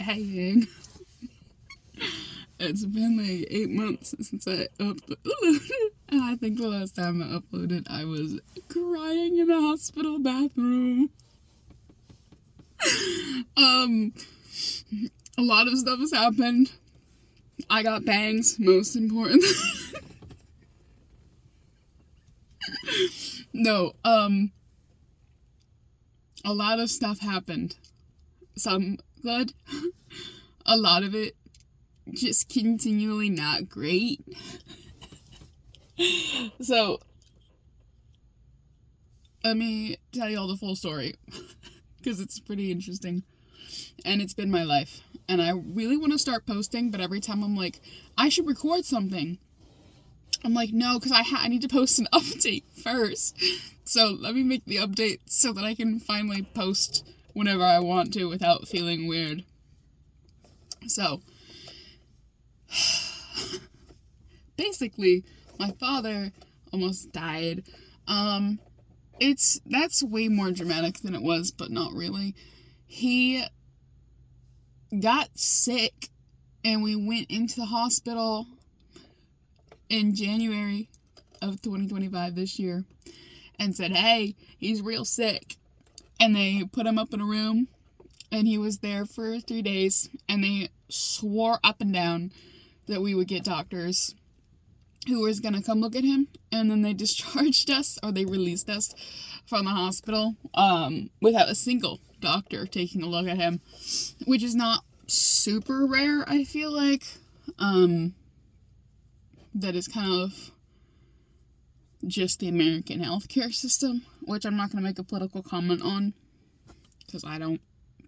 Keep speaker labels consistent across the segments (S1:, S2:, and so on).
S1: dying. It's been like 8 months since I uploaded. And I think the last time I uploaded, I was crying in the hospital bathroom. A lot of stuff has happened. I got bangs, most important. No, a lot of stuff happened. Some good, a lot of it just continually not great. So, let me tell you all the full story, because it's pretty interesting, and it's been my life, and I really want to start posting, but every time I'm like, I should record something, I'm like, no, because I need to post an update first. So let me make the update so that I can finally post whenever I want to without feeling weird. So, basically, my father almost died. That's way more dramatic than it was, but not really. He got sick, and we went into the hospital in January of 2025 this year and said, hey, he's real sick. And they put him up in a room, and he was there for 3 days, and they swore up and down that we would get doctors who was going to come look at him, and then they discharged us, or they released us from the hospital without a single doctor taking a look at him, which is not super rare, I feel like. That is kind of just the American healthcare system, which I'm not going to make a political comment on, because I don't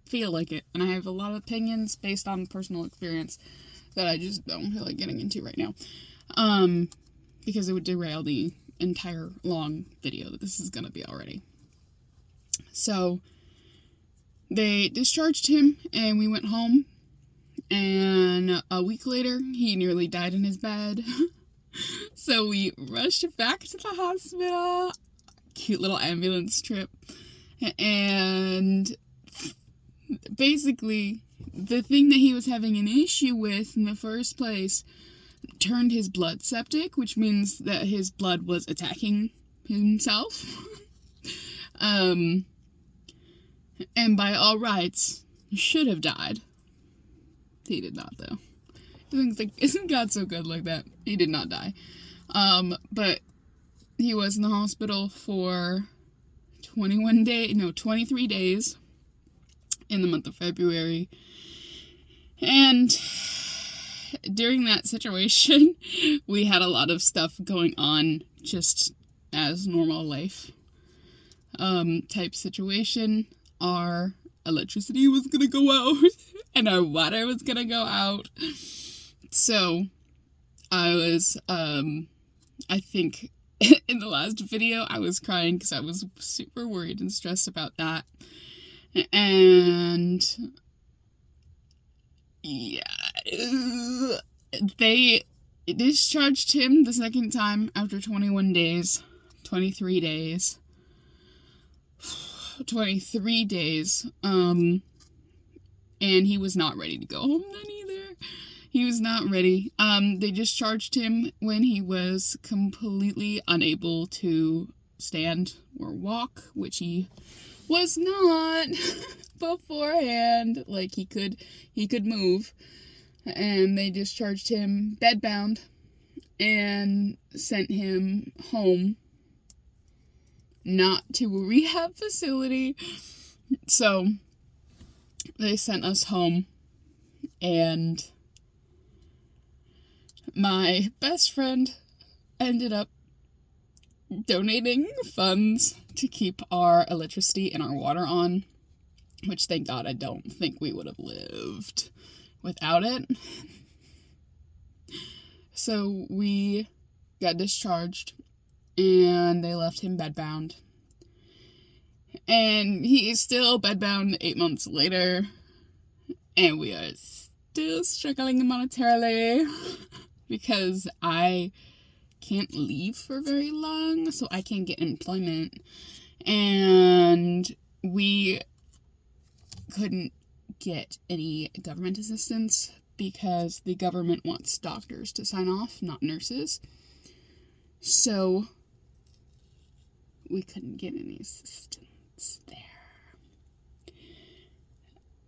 S1: feel like it, and I have a lot of opinions based on personal experience that I just don't feel like getting into right now, because it would derail the entire long video that this is going to be already. So, they discharged him, and we went home, and a week later, he nearly died in his bed. So we rushed back to the hospital. Cute little ambulance trip. And basically, the thing that he was having an issue with in the first place turned his blood septic, which means that his blood was attacking himself. And by all rights, he should have died. He did not, though. Isn't God so good like that? He did not die. But he was in the hospital for 23 days in the month of February. And during that situation, we had a lot of stuff going on just as normal life type situation. Our electricity was gonna go out and our water was gonna go out. So, I was, I think in the last video, I was crying because I was super worried and stressed about that. And, yeah, they discharged him the second time after 21 days, 23 days, 23 days, and he was not ready to go home then either. He was not ready. They discharged him when he was completely unable to stand or walk, which he was not beforehand. Like, he could move. And they discharged him bedbound and sent him home, not to a rehab facility. So, they sent us home, and my best friend ended up donating funds to keep our electricity and our water on, which, thank God, I don't think we would have lived without it. So we got discharged, and they left him bedbound. And he is still bedbound 8 months later, and we are still struggling monetarily. Because I can't leave for very long, so I can't get employment. And we couldn't get any government assistance because the government wants doctors to sign off, not nurses. So we couldn't get any assistance there.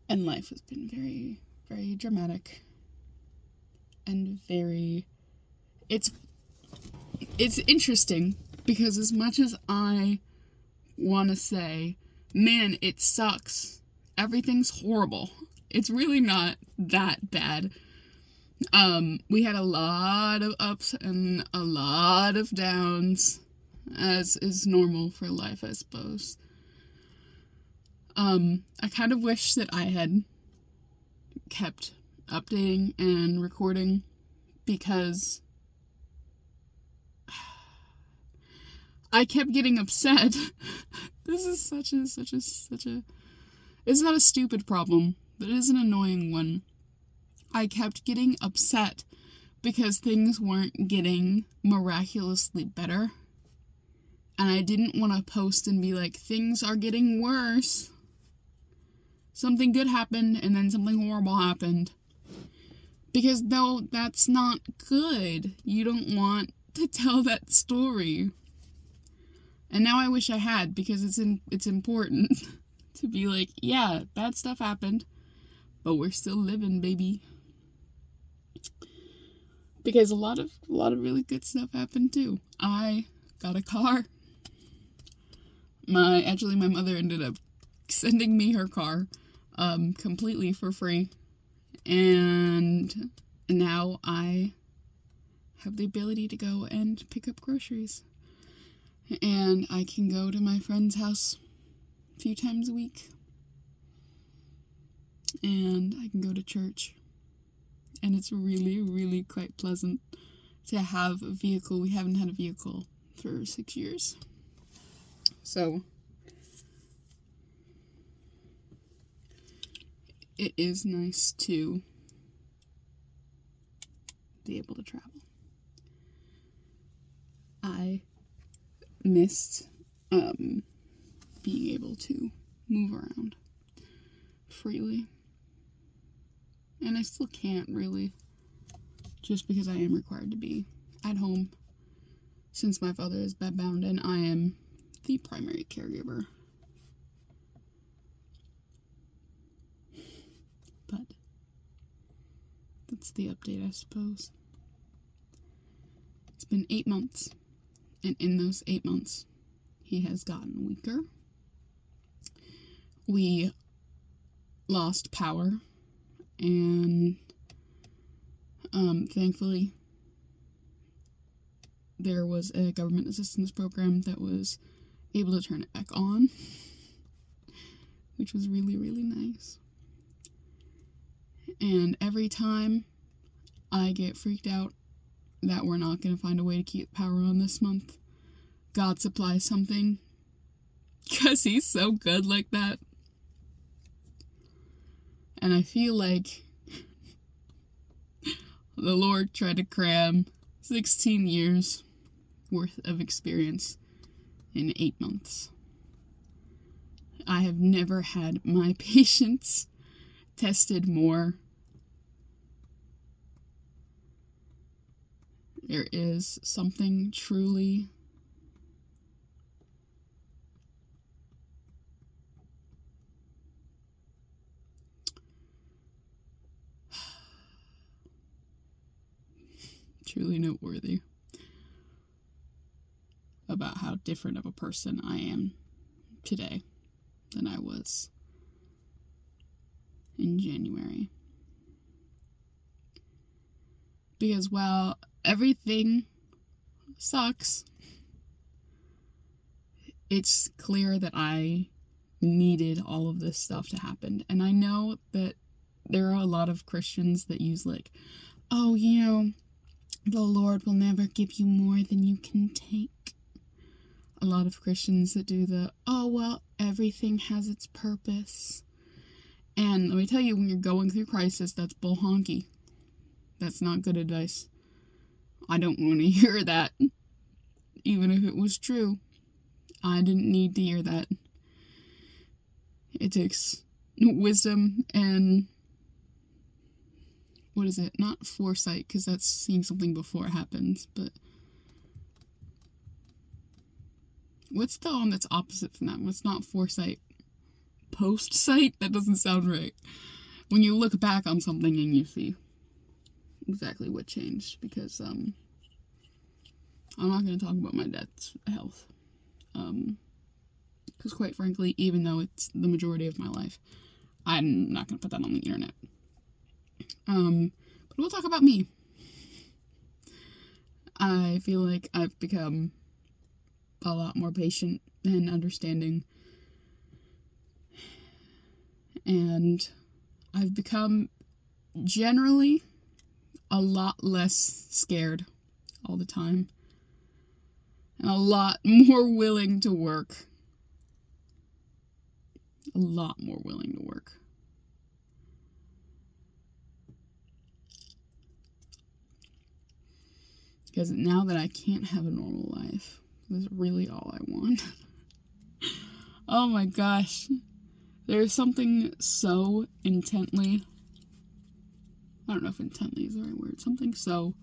S1: And life has been very, very dramatic. And very... It's interesting because as much as I want to say, man, it sucks, everything's horrible, it's really not that bad. We had a lot of ups and a lot of downs, as is normal for life, I suppose. I kind of wish that I had kept updating and recording, because I kept getting upset. This is such a it's not a stupid problem, but it is an annoying one. I kept getting upset because things weren't getting miraculously better. And I didn't want to post and be like, things are getting worse. Something good happened and then something horrible happened. Because no, that's not good. You don't want to tell that story. And now I wish I had, because it's important to be like, yeah, bad stuff happened, but we're still living, baby. Because a lot of really good stuff happened too. I got a car. My mother ended up sending me her car, completely for free. And now I have the ability to go and pick up groceries. And I can go to my friend's house a few times a week. And I can go to church. And it's really, really quite pleasant to have a vehicle. We haven't had a vehicle for 6 years. So it is nice to be able to travel. I missed being able to move around freely. And I still can't really, just because I am required to be at home since my father is bedbound and I am the primary caregiver. But that's the update, I suppose. It's been 8 months, and in those 8 months, he has gotten weaker. We lost power, and thankfully, there was a government assistance program that was able to turn it back on, which was really, really nice. And every time I get freaked out that we're not going to find a way to keep power on this month, God supplies something, because he's so good like that. And I feel like the Lord tried to cram 16 years worth of experience in 8 months. I have never had my patience tested more. There is something truly noteworthy about how different of a person I am today than I was in January. Because while everything sucks, it's clear that I needed all of this stuff to happen. And I know that there are a lot of Christians that use like, oh, you know, the Lord will never give you more than you can take. A lot of Christians that do the, oh, well, everything has its purpose. And let me tell you, when you're going through crisis, that's bull honky. That's not good advice. I don't want to hear that. Even if it was true, I didn't need to hear that. It takes wisdom and, what is it? Not foresight, because that's seeing something before it happens, but what's the one that's opposite from that? What's not foresight? Post-sight? That doesn't sound right. When you look back on something and you see exactly what changed, because I'm not going to talk about my dad's health, because quite frankly, even though it's the majority of my life, I'm not going to put that on the internet. But we'll talk about me. I feel like I've become a lot more patient and understanding, and I've become generally a lot less scared all the time, and a lot more willing to work. A lot more willing to work. Because now that I can't have a normal life, that's really all I want. Oh my gosh. There's something so intently, I don't know if intently is the right word, something so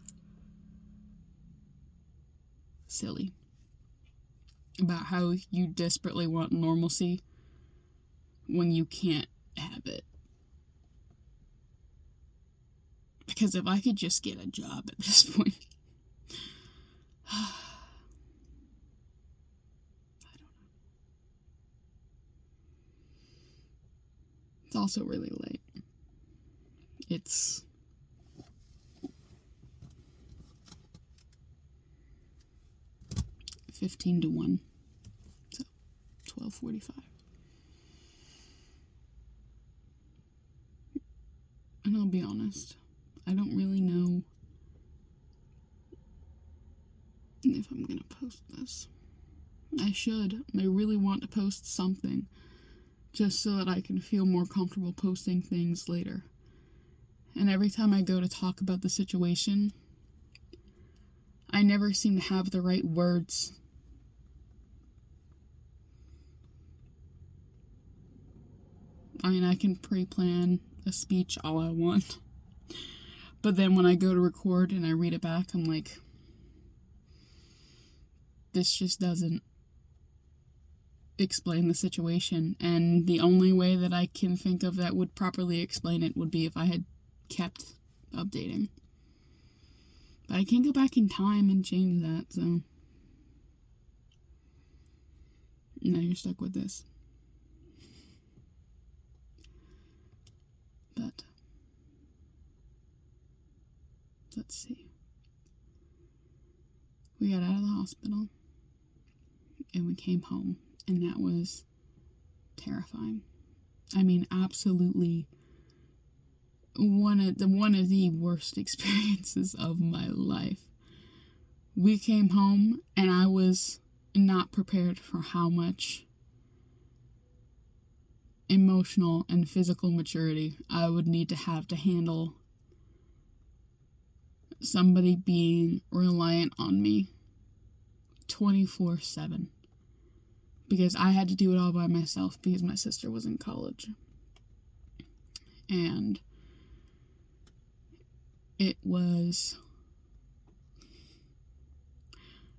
S1: silly about how you desperately want normalcy when you can't have it. Because if I could just get a job at this point, I don't know. It's also really late. It's 15 to 1, so 12:45. And I'll be honest, I don't really know if I'm gonna post this. I should. I really want to post something, just so that I can feel more comfortable posting things later. And every time I go to talk about the situation, I never seem to have the right words. I mean, I can pre-plan a speech all I want, but then when I go to record and I read it back, I'm like, this just doesn't explain the situation, and the only way that I can think of that would properly explain it would be if I had kept updating. But I can't go back in time and change that, so now you're stuck with this. But let's see. We got out of the hospital and we came home, and that was terrifying. I mean, absolutely one of the worst experiences of my life. We came home and I was not prepared for how much emotional and physical maturity I would need to have to handle somebody being reliant on me 24/7. Because I had to do it all by myself because my sister was in college. And it was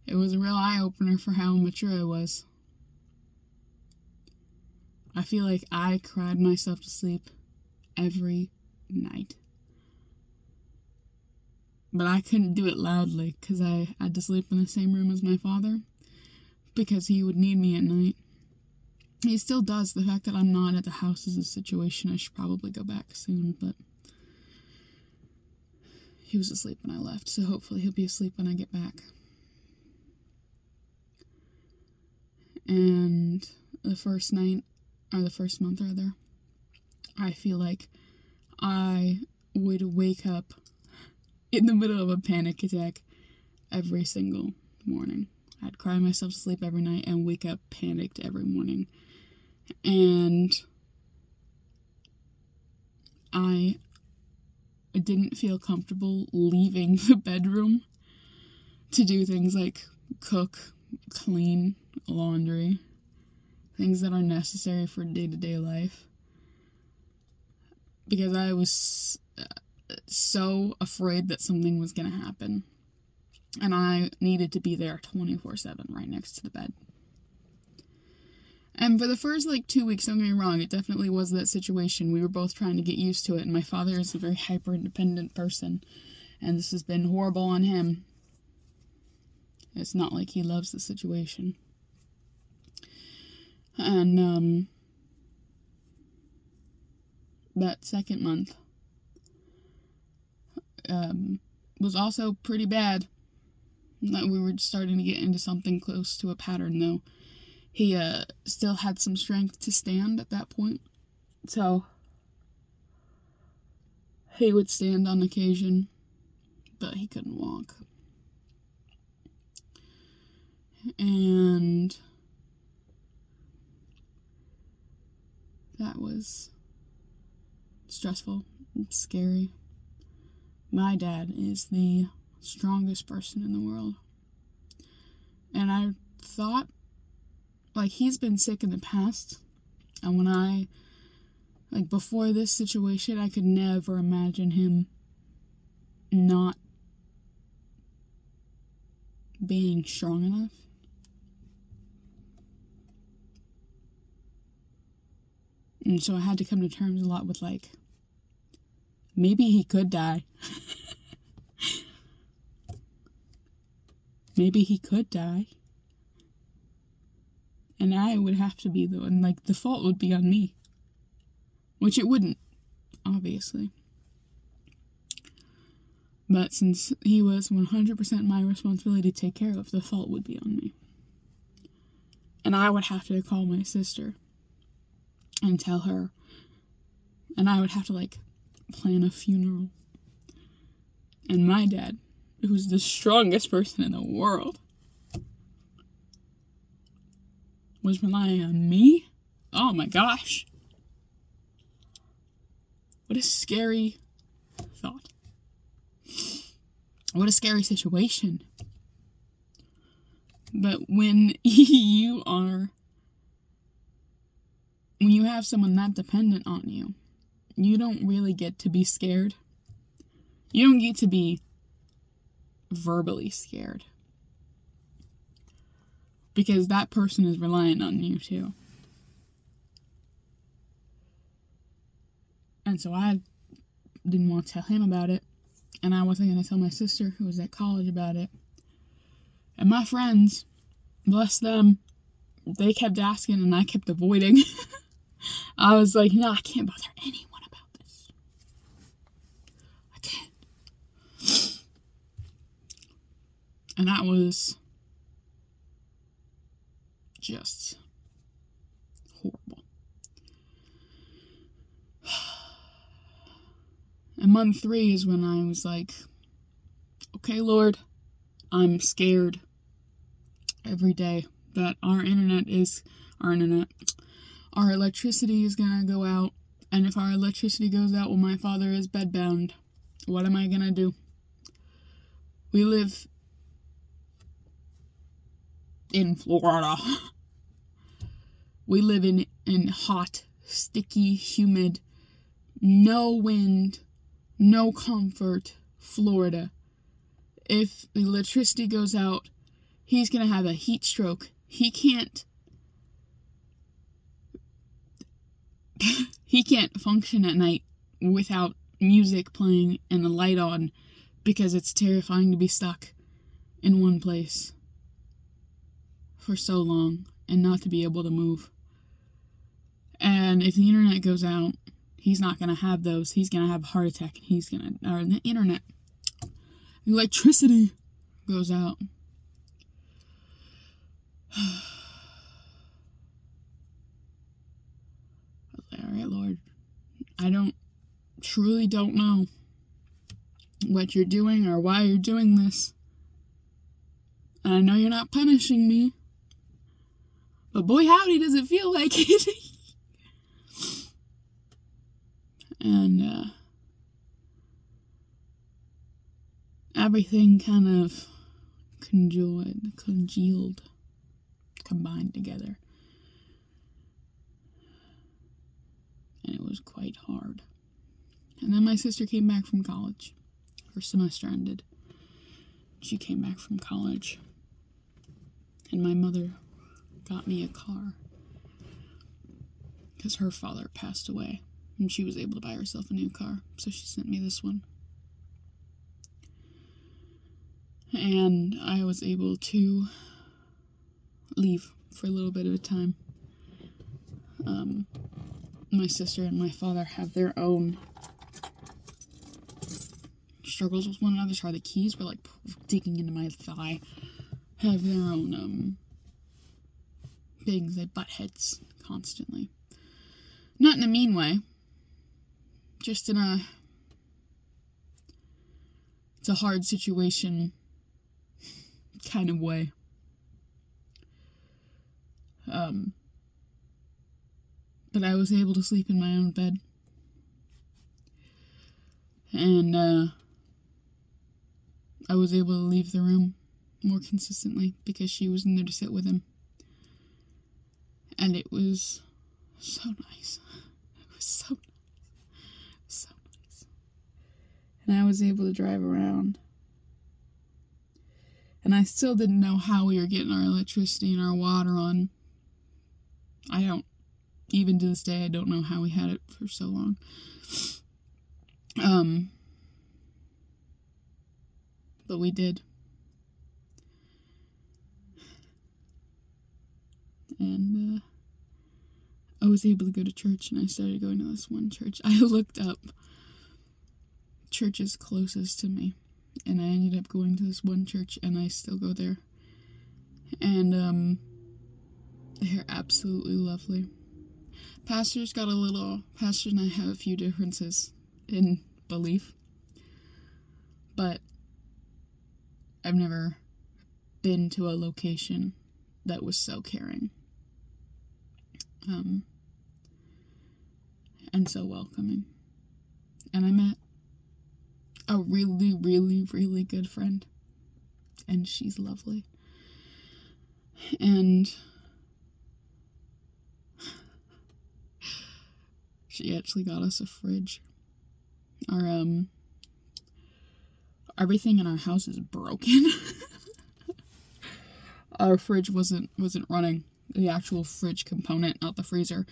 S1: a real eye-opener for how mature I was. I feel like I cried myself to sleep every night. But I couldn't do it loudly because I had to sleep in the same room as my father because he would need me at night. He still does. The fact that I'm not at the house is a situation I should probably go back soon, but he was asleep when I left, so hopefully he'll be asleep when I get back. And the first night, or the first month rather, I feel like I would wake up in the middle of a panic attack every single morning. I'd cry myself to sleep every night and wake up panicked every morning. And I didn't feel comfortable leaving the bedroom to do things like cook, clean, laundry, things that are necessary for day-to-day life. because I was so afraid that something was going to happen. And I needed to be there 24/7 right next to the bed. And for the first 2 weeks, don't get me wrong, it definitely was that situation. We were both trying to get used to it, and my father is a very hyper-independent person, and this has been horrible on him. It's not like he loves the situation. And, that second month, was also pretty bad. We were starting to get into something close to a pattern, though. He, still had some strength to stand at that point, so he would stand on occasion, but he couldn't walk. And that was stressful and scary. My dad is the strongest person in the world. And I thought, he's been sick in the past. And when I, before this situation, I could never imagine him not being strong enough. And so I had to come to terms a lot with, maybe he could die. Maybe he could die. And I would have to be the one, the fault would be on me. Which it wouldn't, obviously. But since he was 100% my responsibility to take care of, the fault would be on me. And I would have to call my sister and tell her. And I would have to, plan a funeral. And my dad, who's the strongest person in the world, was relying on me? Oh my gosh. What a scary thought. What a scary situation. But when you have someone that dependent on you, you don't really get to be scared. You don't get to be verbally scared. Because that person is relying on you too. And so I didn't want to tell him about it. And I wasn't going to tell my sister, who was at college, about it. And my friends, bless them, they kept asking and I kept avoiding. I was like, no, I can't bother anyone about this. I can't. And that was just horrible. And month 3 is when I was like, okay, Lord, I'm scared every day that our electricity is gonna go out. And if our electricity goes out while my father is bedbound, what am I gonna do? We live in Florida. We live in hot, sticky, humid, no wind, no comfort Florida. If the electricity goes out, he's gonna have a heat stroke. He can't function at night without music playing and the light on, because it's terrifying to be stuck in one place for so long and not to be able to move. And if the internet goes out, he's not going to have those. He's going to have a heart attack. Or the internet. Electricity goes out. Alright, Lord. I truly don't know what you're doing or why you're doing this. And I know you're not punishing me. But boy, howdy, does it feel like it. And, everything kind of congealed, combined together. And it was quite hard. And then my sister came back from college. Her semester ended. She came back from college. And my mother got me a car. Because her father passed away. And she was able to buy herself a new car. So she sent me this one. And I was able to leave for a little bit of a time. My sister and my father have their own struggles with one another. Sorry, the keys were like digging into my thigh. Have their own things. They butt heads constantly. Not in a mean way. Just in a... It's a hard situation kind of way. But I was able to sleep in my own bed. And, I was able to leave the room more consistently because she was in there to sit with him. And it was so nice. It was so nice. So nice. And I was able to drive around. And I still didn't know how we were getting our electricity and our water on. Even to this day, I don't know how we had it for so long. But we did. And, I was able to go to church, and I started going to this one church. I looked up churches closest to me, and I ended up going to this one church, and I still go there. And, they're absolutely lovely. Pastor and I have a few differences in belief, but I've never been to a location that was so caring, and so welcoming. And I met a really, really, really good friend, and she's lovely. And she actually got us a fridge. Our, everything in our house is broken. Our fridge wasn't running. The actual fridge component, not the freezer,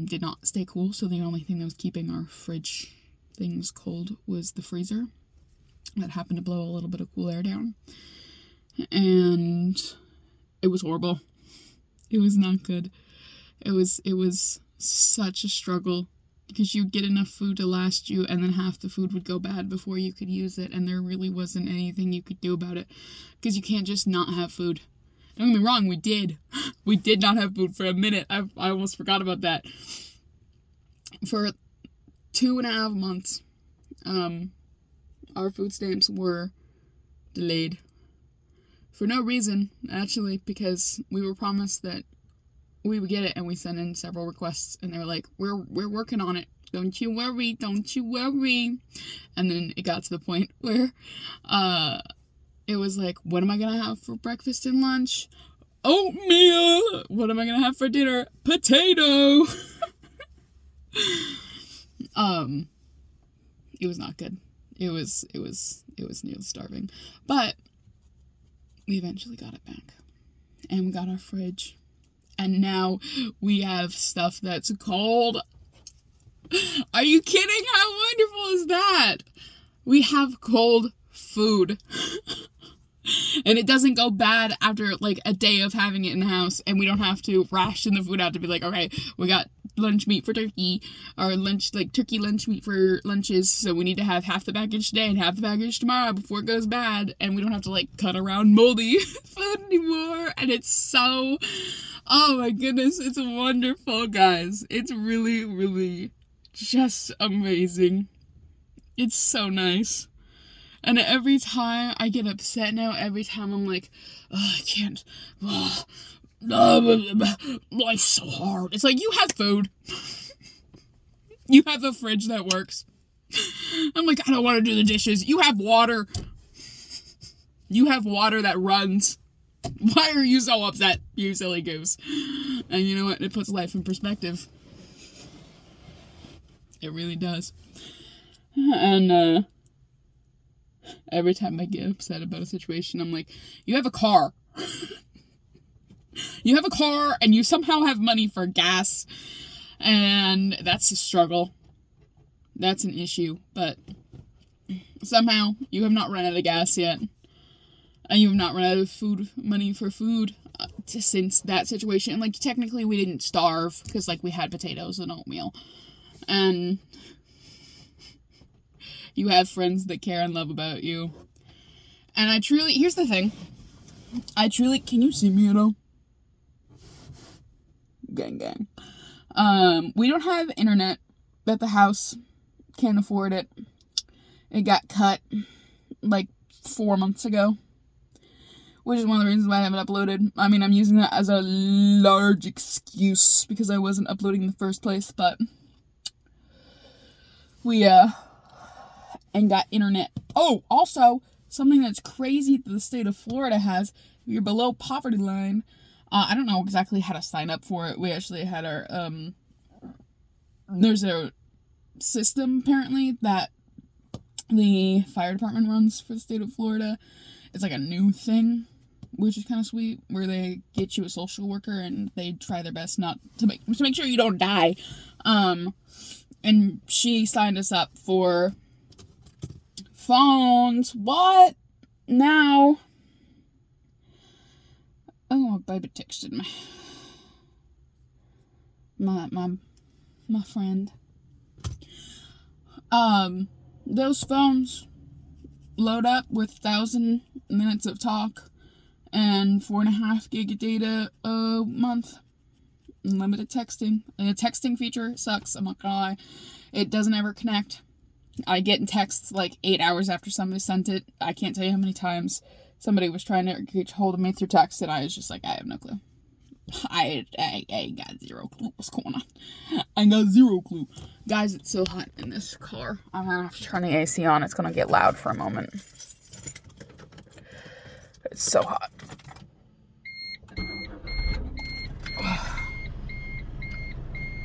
S1: did not stay cool. So the only thing that was keeping our fridge things cold was the freezer. That happened to blow a little bit of cool air down. And it was horrible. It was not good. It was such a struggle because you'd get enough food to last you, and then half the food would go bad before you could use it, and there really wasn't anything you could do about it because you can't just not have food. Don't get me wrong, we did. We did not have food for a minute. I almost forgot about that. For 2.5 months, our food stamps were delayed. For no reason, actually, because we were promised that we would get it, and we sent in several requests, and they were like, we're working on it. Don't you worry. And then it got to the point where, it was like, what am I gonna have for breakfast and lunch? Oatmeal! What am I gonna have for dinner? Potato! It was not good. It was nearly starving. But we eventually got it back. And we got our fridge. And now we have stuff that's cold. Are you kidding? How wonderful is that? We have cold food. And it doesn't go bad after like a day of having it in the house, and we don't have to ration the food out to be like, okay, we got lunch meat for turkey, or turkey lunch meat for lunches, so we need to have half the package today and half the package tomorrow before it goes bad, and we don't have to like cut around moldy food anymore. And it's so, oh my goodness, it's wonderful, guys. It's really, really just amazing. It's so nice. And every time I get upset now, every time I'm like, oh, I can't, life's so hard. It's like, you have food. You have a fridge that works. I'm like, I don't want to do the dishes. You have water. You have water that runs. Why are you so upset, you silly goose? And you know what? It puts life in perspective. It really does. And every time I get upset about a situation, I'm like, you have a car. You have a car and you somehow have money for gas. And that's a struggle. That's an issue. But somehow you have not run out of gas yet. And you have not run out of money for food since that situation. And, like, technically we didn't starve because, like, we had potatoes and oatmeal. And you have friends that care and love about you. And here's the thing. Can you see me at all? Gang. We don't have internet at the house. Can't afford it. It got cut, like, 4 months ago. Which is one of the reasons why I haven't uploaded. I mean, I'm using that as a large excuse because I wasn't uploading in the first place, but we, and got internet. Oh, also, something that's crazy that the state of Florida has, if you're below poverty line, I don't know exactly how to sign up for it. We actually had our, there's a system, apparently, that the fire department runs for the state of Florida. It's like a new thing, which is kind of sweet, where they get you a social worker and they try their best not to make sure you don't die. And she signed us up for phones. What? Now? Oh, my baby texted me. My friend. Those phones load up with 1,000 minutes of talk and 4.5 gig of data a month. Unlimited texting. The texting feature sucks, I'm not gonna lie. It doesn't ever connect. I get in texts like 8 hours after somebody sent it. I can't tell you how many times somebody was trying to get hold of me through text, and I was just like, I have no clue. I got zero clue what's going on. I got zero clue. Guys, it's so hot in this car. I'm gonna have to turn the AC on. It's gonna get loud for a moment. It's so hot.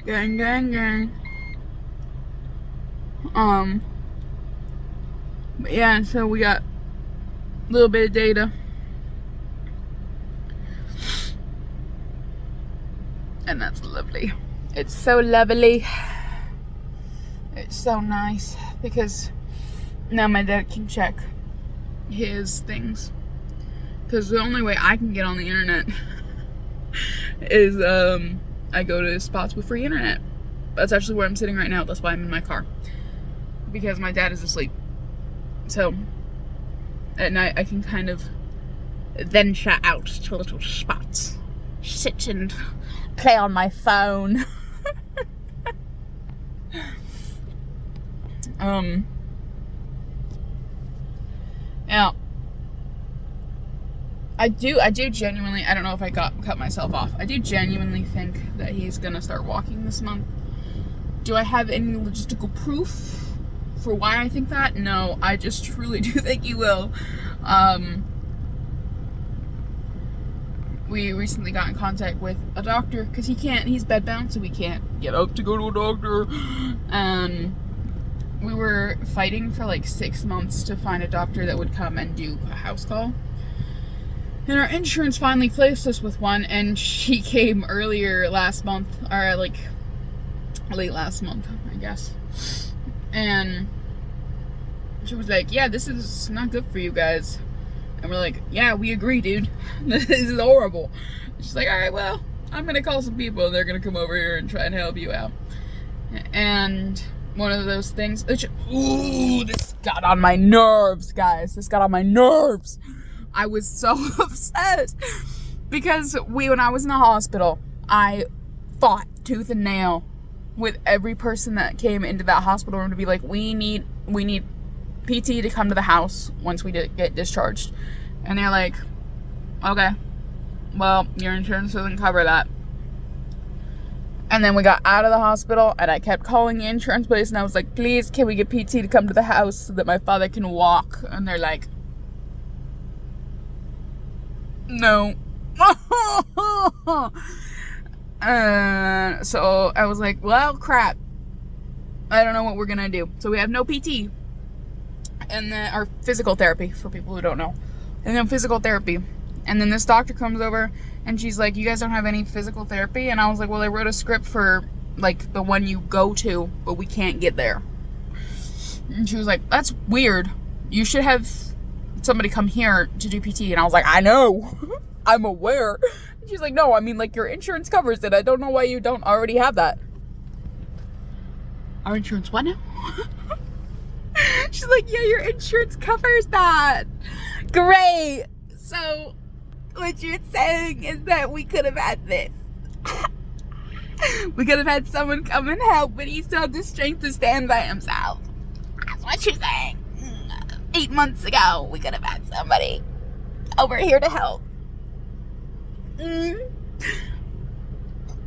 S1: Gang. But yeah, so we got a little bit of data. And that's lovely. It's so lovely. It's so nice because now my dad can check his things. Because the only way I can get on the internet is I go to spots with free internet. That's actually where I'm sitting right now. That's why I'm in my car. Because my dad is asleep. So at night I can kind of venture out to little spots. Sit and play on my phone. Yeah. I do genuinely, I don't know if I cut myself off. I do genuinely think that he's gonna start walking this month. Do I have any logistical proof for why I think that? No, I just truly do think he will. We recently got in contact with a doctor because he's bedbound, so we can't get up to go to a doctor. And we were fighting for like 6 months to find a doctor that would come and do a house call. And our insurance finally placed us with one, and she came earlier last month, or like late last month, I guess. And she was like, yeah, this is not good for you guys. And we're like, yeah, we agree, dude. This is horrible. She's like, all right, well, I'm going to call some people, and they're going to come over here and try and help you out. And one of those things, this got on my nerves, guys. This got on my nerves. I was so upset because when I was in the hospital, I fought tooth and nail with every person that came into that hospital room to be like, we need PT to come to the house once we get discharged. And they're like, okay, well, your insurance doesn't cover that. And then we got out of the hospital, and I kept calling the insurance place, and I was like, please, can we get PT to come to the house so that my father can walk? And they're like, no. So I was like, well, crap. I don't know what we're gonna do. So we have no PT. And then our physical therapy, for people who don't know. And then physical therapy. And then this doctor comes over and she's like, you guys don't have any physical therapy? And I was like, well, I wrote a script for like the one you go to, but we can't get there. And she was like, that's weird. You should have somebody come here to do PT. And I was like, I know. I'm aware. And she's like, no, I mean, like, your insurance covers it. I don't know why you don't already have that. Our insurance what now? She's like, yeah, your insurance covers that. Great. So what you're saying is that we could have had this. We could have had someone come and help, but he still had the strength to stand by himself. That's what you're saying. 8 months ago, we could have had somebody over here to help.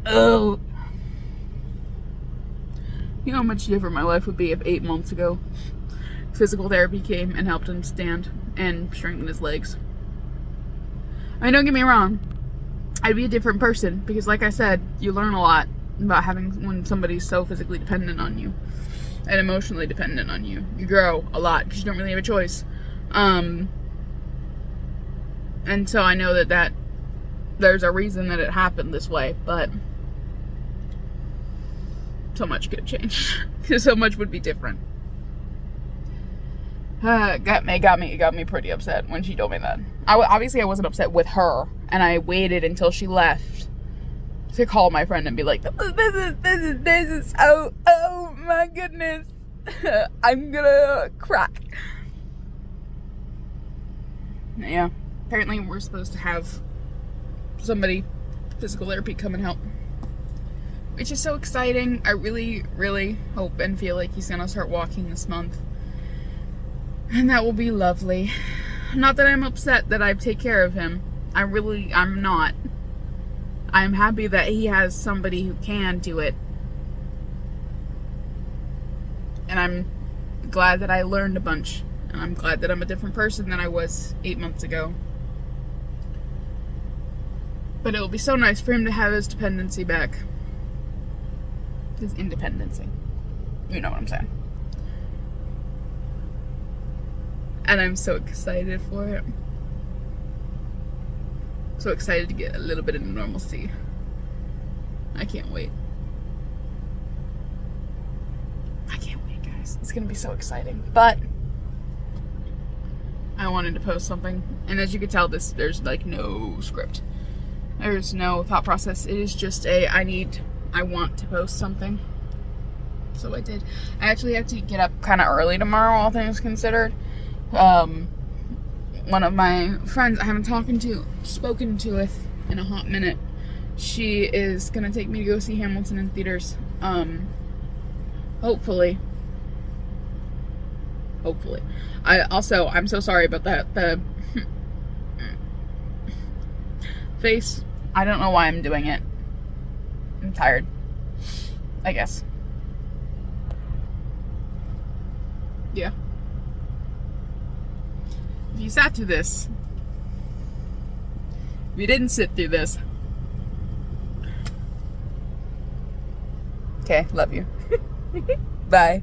S1: Oh. You know how much different my life would be if 8 months ago physical therapy came and helped him stand and strengthen his legs. I mean, don't get me wrong. I'd be a different person because, like I said, you learn a lot about having when somebody's so physically dependent on you and emotionally dependent on you. You grow a lot because you don't really have a choice. And so I know that there's a reason that it happened this way, but so much could have changed. So much would be different. Got me pretty upset when she told me that. Obviously I wasn't upset with her, and I waited until she left to call my friend and be like, this is oh my goodness, I'm gonna crack. Yeah, apparently we're supposed to have somebody, physical therapy, come and help, which is so exciting. I really, really hope and feel like he's gonna start walking this month. And that will be lovely. Not that I'm upset that I take care of him. I'm not. I'm happy that he has somebody who can do it. And I'm glad that I learned a bunch. And I'm glad that I'm a different person than I was 8 months ago. But it will be so nice for him to have his dependency back. His independency. You know what I'm saying. And I'm so excited for it. So excited to get a little bit of normalcy. I can't wait. I can't wait, guys. It's gonna be so exciting. But I wanted to post something. And as you can tell, there's like no script. There's no thought process. It is just I want to post something. So I did. I actually have to get up kind of early tomorrow, all things considered. One of my friends I haven't spoken to with in a hot minute, she is gonna take me to go see Hamilton in theaters. Hopefully. I'm so sorry about that. The face, I don't know why I'm doing it. I'm tired, I guess. Yeah. If you sat through this, if you didn't sit through this, okay, love you. Bye.